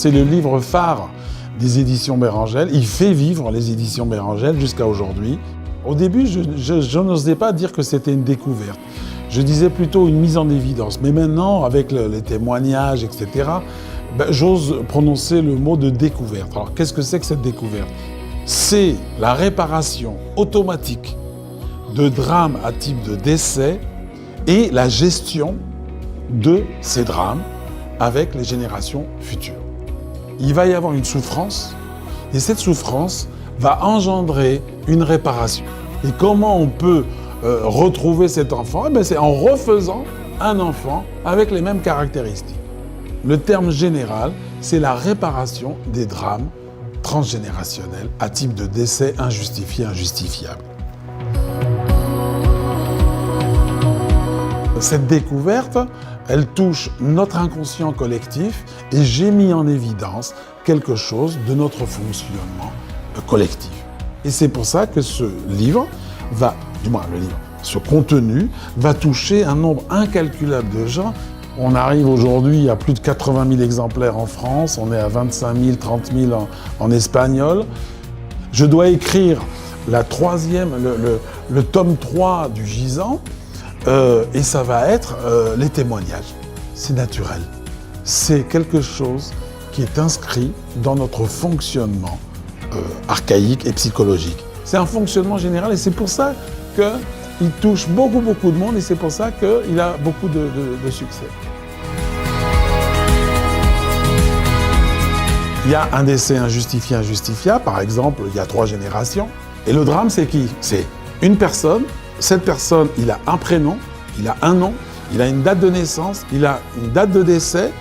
c'est le livre phare des éditions Bérangel. Il fait vivre les éditions Bérangel jusqu'à aujourd'hui. Au début, je n'osais pas dire que c'était une découverte. Je disais plutôt une mise en évidence. Mais maintenant, avec les témoignages, etc., j'ose prononcer le mot de découverte. Alors, qu'est-ce que c'est que cette découverte? C'est la réparation automatique de drames à type de décès et la gestion de ces drames avec les générations futures. Il va y avoir une souffrance et cette souffrance va engendrer une réparation. Et comment on peut retrouver cet enfant? C'est en refaisant un enfant avec les mêmes caractéristiques. Le terme général, c'est la réparation des drames transgénérationnels à type de décès injustifié, injustifiable. Cette découverte, elle touche notre inconscient collectif et j'ai mis en évidence quelque chose de notre fonctionnement collectif. Et c'est pour ça que ce livre ce contenu va toucher un nombre incalculable de gens. On arrive aujourd'hui à plus de 80 000 exemplaires en France, on est à 25 000, 30 000 en espagnol. Je dois écrire le tome 3 du gisant, et ça va être les témoignages. C'est naturel. C'est quelque chose qui est inscrit dans notre fonctionnement archaïque et psychologique. C'est un fonctionnement général et c'est pour ça qu'il touche beaucoup de monde et c'est pour ça qu'il a beaucoup de succès. Il y a un décès injustifié, injustifiable. Par exemple, il y a 3 générations. Et le drame, c'est qui? C'est une personne. Cette personne, il a un prénom, il a un nom, il a une date de naissance, il a une date de décès.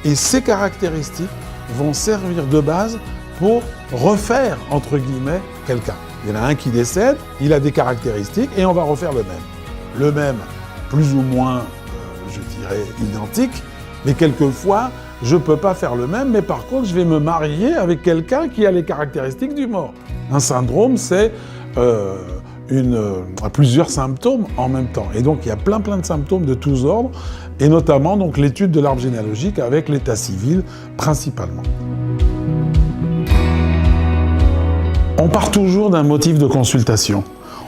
Et ces caractéristiques vont servir de base pour refaire, entre guillemets, quelqu'un. Il y en a un qui décède, il a des caractéristiques et on va refaire le même. Le même, plus ou moins, je dirais, identique, mais quelquefois, je ne peux pas faire le même, mais par contre, je vais me marier avec quelqu'un qui a les caractéristiques du mort. Un syndrome, c'est plusieurs symptômes en même temps. Et donc, il y a plein de symptômes de tous ordres, et notamment donc, l'étude de l'arbre généalogique avec l'état civil, principalement. On part toujours d'un motif de consultation.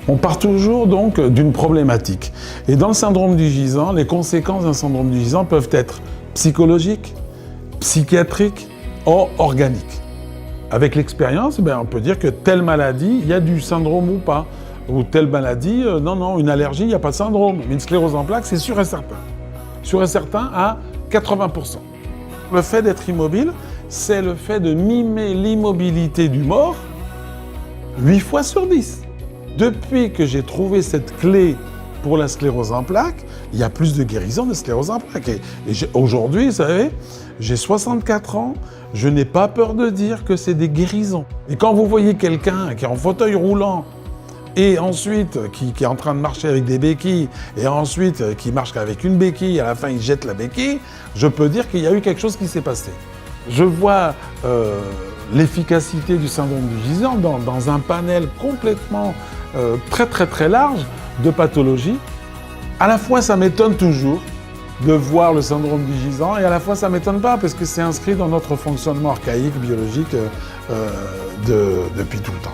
On part toujours donc d'une problématique. Et dans le syndrome du gisant, les conséquences d'un syndrome du gisant peuvent être psychologiques, psychiatriques ou organiques. Avec l'expérience, on peut dire que telle maladie, il y a du syndrome ou pas. Ou telle maladie, non, une allergie, il n'y a pas de syndrome. Mais une sclérose en plaques, c'est sûr et certain. Sûr et certain à 80%. Le fait d'être immobile, c'est le fait de mimer l'immobilité du mort 8 fois sur 10. Depuis que j'ai trouvé cette clé pour la sclérose en plaques, il y a plus de guérison de sclérose en plaques. Et aujourd'hui, vous savez, j'ai 64 ans, je n'ai pas peur de dire que c'est des guérisons. Et quand vous voyez quelqu'un qui est en fauteuil roulant, et ensuite qui est en train de marcher avec des béquilles, et ensuite qui marche qu'avec une béquille, à la fin il jette la béquille, je peux dire qu'il y a eu quelque chose qui s'est passé. Je vois l'efficacité du syndrome du gisant dans un panel complètement très large de pathologies. À la fois, ça m'étonne toujours de voir le syndrome du gisant, et à la fois, ça ne m'étonne pas, parce que c'est inscrit dans notre fonctionnement archaïque, biologique, depuis tout le temps.